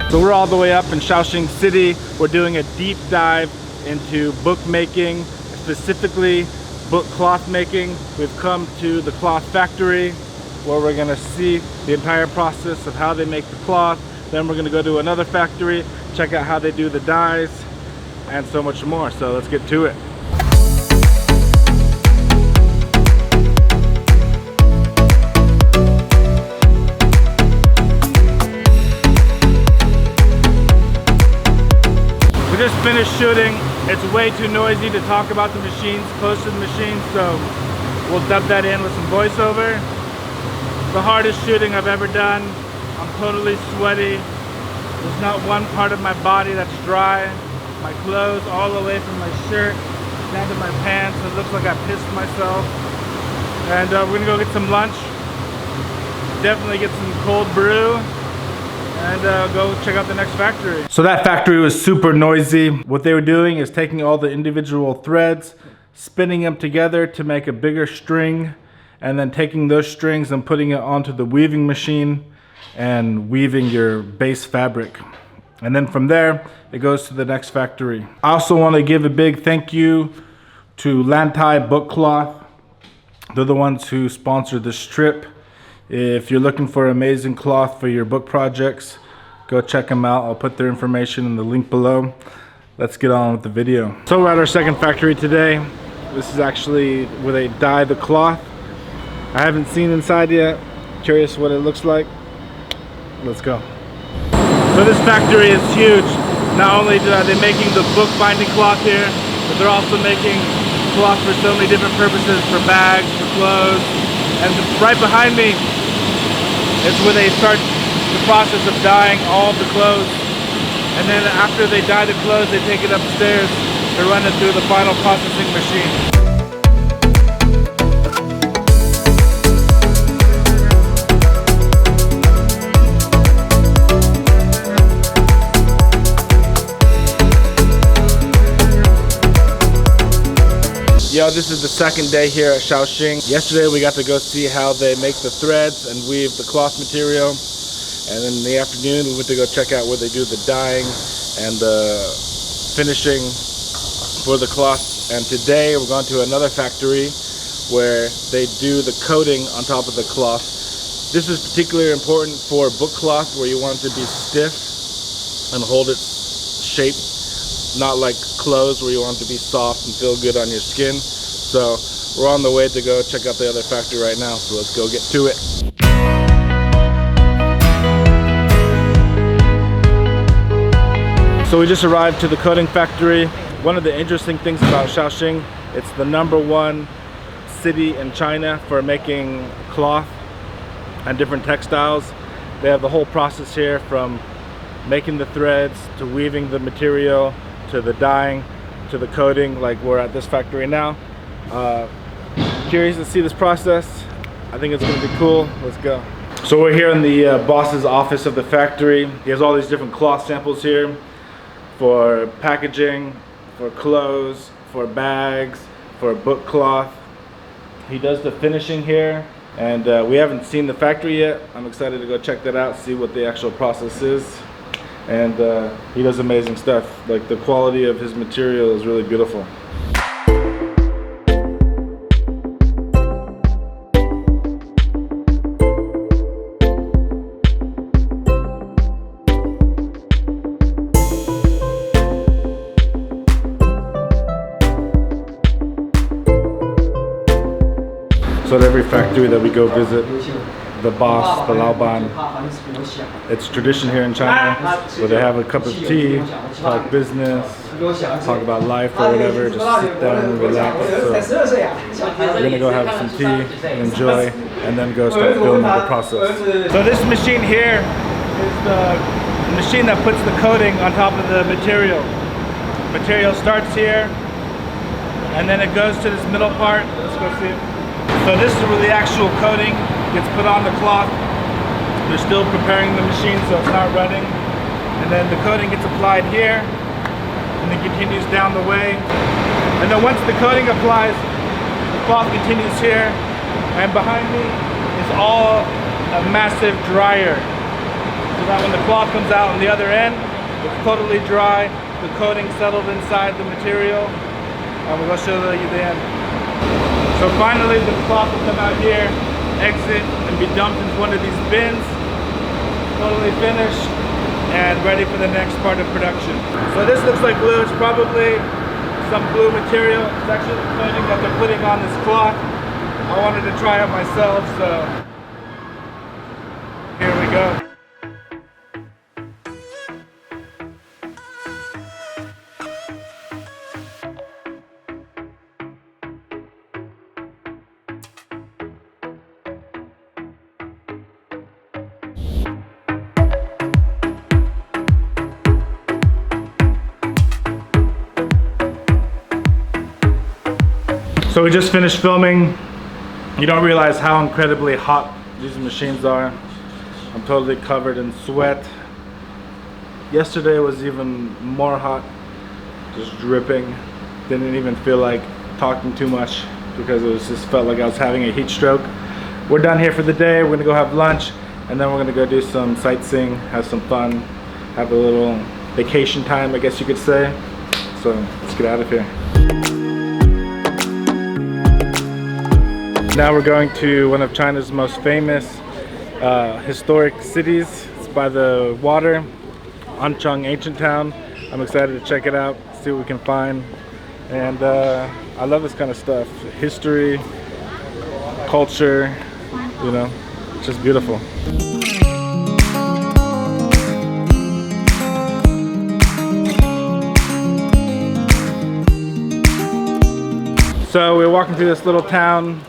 So we're all the way up in Shaoxing City. We're doing a deep dive into bookmaking, specifically book cloth making. We've come to the cloth factory where we're gonna see the entire process of how they make the cloth. Then we're gonna go to another factory, check out how they do the dyes, and so much more. So let's get to it. We just finished shooting. It's way too noisy to talk about the machines, close to the machines, so we'll dub that in with some voiceover. The hardest shooting I've ever done. I'm totally sweaty. There's not one part of my body that's dry. My clothes all the way from my shirt down to my pants. It looks like I pissed myself. And we're gonna go get some lunch. Definitely get some cold brew. And go check out the next factory. So that factory was super noisy. What they were doing is taking all the individual threads, spinning them together to make a bigger string, and then taking those strings and putting it onto the weaving machine and weaving your base fabric. And then from there, it goes to the next factory. I also want to give a big thank you to Lantai Book Cloth. They're the ones who sponsored this trip. If you're looking for amazing cloth for your book projects, go check them out. I'll put their information in the link below. Let's get on with the video. So we're at our second factory today. This is actually where they dye the cloth. I haven't seen inside yet. Curious what it looks like. Let's go. So this factory is huge. Not only are they making the book binding cloth here, but they're also making cloth for so many different purposes, for bags, for clothes. And right behind me is where they start the process of dyeing all the clothes. And then after they dye the clothes, they take it upstairs to run it through the final processing machine. Yo, this is the second day here at Shaoxing. Yesterday we got to go see how they make the threads and weave the cloth material. And then in the afternoon we went to go check out where they do the dyeing and the finishing for the cloth. And today we're going to another factory where they do the coating on top of the cloth. This is particularly important for book cloth where you want it to be stiff and hold its shape. Not like clothes where you want it to be soft and feel good on your skin. So we're on the way to go check out the other factory right now, so let's go get to it. So we just arrived to the coating factory. One of the interesting things about Shaoxing, it's the #1 city in China for making cloth and different textiles. They have the whole process here from making the threads to weaving the material to the dyeing, to the coating, like we're at this factory now. Curious to see this process. I think it's gonna be cool. Let's go. So we're here in the boss's office of the factory. He has all these different cloth samples here for packaging, for clothes, for bags, for book cloth. He does the finishing here, and we haven't seen the factory yet. I'm excited to go check that out, see what the actual process is. And he does amazing stuff. Like, the quality of his material is really beautiful. So at every factory that we go visit, the boss, the Laoban, it's tradition here in China where they have a cup of tea, talk business, talk about life or whatever, just sit down and relax. So we're gonna go have some tea, enjoy, and then go start filming the process. So this machine here is the machine that puts the coating on top of the material. Material starts here, and then it goes to this middle part. Let's go see it. So this is where the actual coating gets put on the cloth. They're still preparing the machine, so it's not running. And then the coating gets applied here, and then continues down the way. And then once the coating applies, the cloth continues here. And behind me is all a massive dryer. so that when the cloth comes out on the other end, it's totally dry, the coating settled inside the material, and we'll go show you the end. So finally the cloth will come out here, exit, and be dumped into one of these bins, totally finished and ready for the next part of production. So this looks like glue. It's probably some glue material. It's actually the coating that they're putting on this cloth. I wanted to try it myself, so here we go. So we just finished filming. You don't realize how incredibly hot these machines are. I'm totally covered in sweat. Yesterday was even more hot, just dripping. Didn't even feel like talking too much because it just felt like I was having a heat stroke. We're done here for the day. We're gonna go have lunch, and then we're gonna go do some sightseeing, have some fun, have a little vacation time, I guess you could say. So let's get out of here. Now we're going to one of China's most famous historic cities. It's by the water, Anchang Ancient Town. I'm excited to check it out, see what we can find. And I love this kind of stuff. History, culture, you know, it's just beautiful. So we're walking through this little town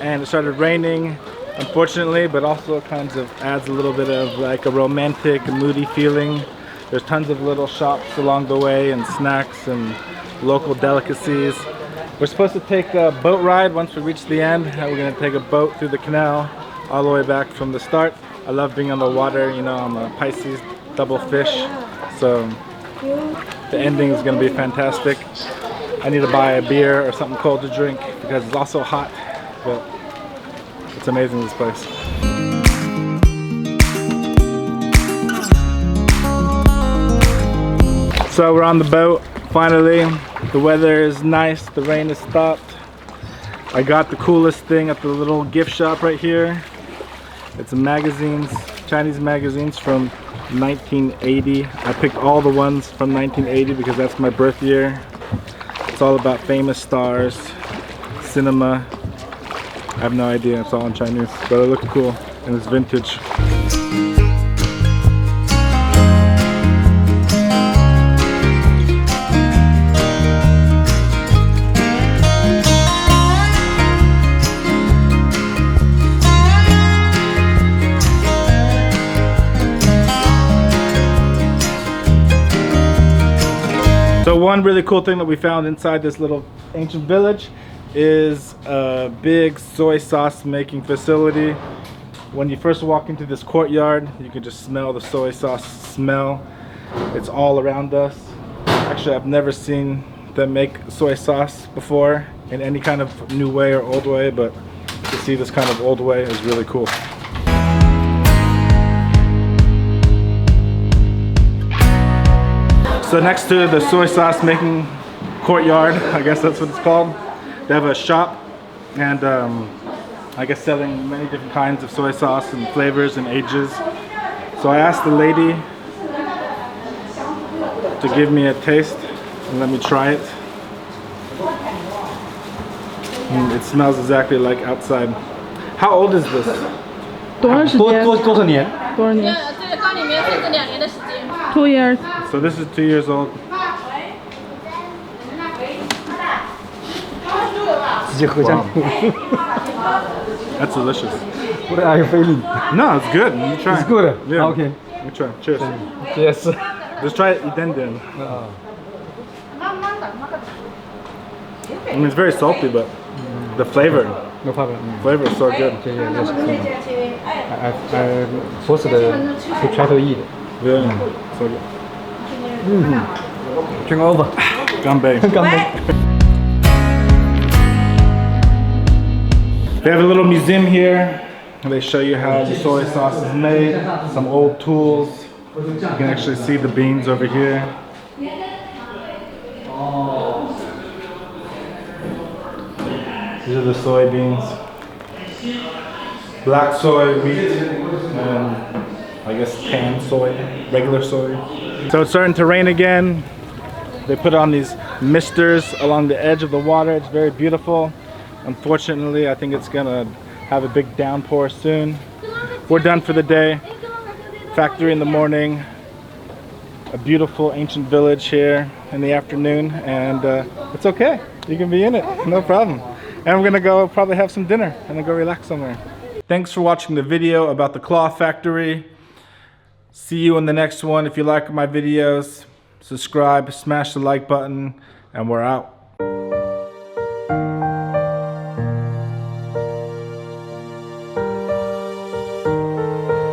and it started raining, unfortunately, but also kind of adds a little bit of like a romantic, moody feeling. There's tons of little shops along the way and snacks and local delicacies. We're supposed to take a boat ride once we reach the end. We're gonna take a boat through the canal all the way back from the start. I love being on the water, you know, I'm a Pisces, double fish, so the ending is gonna be fantastic. I need to buy a beer or something cold to drink because it's also hot, but it's amazing, this place. So we're on the boat, finally. The weather is nice, the rain has stopped. I got the coolest thing at the little gift shop right here. It's magazines, Chinese magazines from 1980. I picked all the ones from 1980 because that's my birth year. It's all about famous stars, cinema. I have no idea, it's all in Chinese, but it looks cool and it's vintage. So one really cool thing that we found inside this little ancient village is a big soy sauce making facility. When you first walk into this courtyard, you can just smell the soy sauce smell. It's all around us. Actually, I've never seen them make soy sauce before in any kind of new way or old way, but to see this kind of old way is really cool. So next to the soy sauce making courtyard, I guess that's what it's called, they have a shop and I guess selling many different kinds of soy sauce and flavors and ages. So I asked the lady to give me a taste and let me try it. And it smells exactly like outside. How old is this? 多少年 2 years. So this is 2 years old. 直接喝下去 That's delicious. What are you feeling? No, it's good. You try. It's good? Yeah. Okay. You try. Cheers. Yes. Just try it. Then. I mean, it's very salty, but the flavor. No problem. Flavor is so good. Yes. I forced to try to eat. Yeah. So good. Drink over. Ganbei. Ganbei. They have a little museum here They show you how the soy sauce is made, some old tools. You can actually see the beans over here. These are the soybeans. Black soy, wheat, and I guess canned soy, regular soy. So it's starting to rain again. They put on these misters along the edge of the water. It's very beautiful. Unfortunately, I think it's gonna have a big downpour soon. We're done for the day. Factory in the morning. A beautiful ancient village here in the afternoon, and it's okay. You can be in it, no problem. And we're gonna go probably have some dinner and then go relax somewhere. Thanks for watching the video about the cloth factory. See you in the next one. If you like my videos, subscribe, smash the like button, and we're out.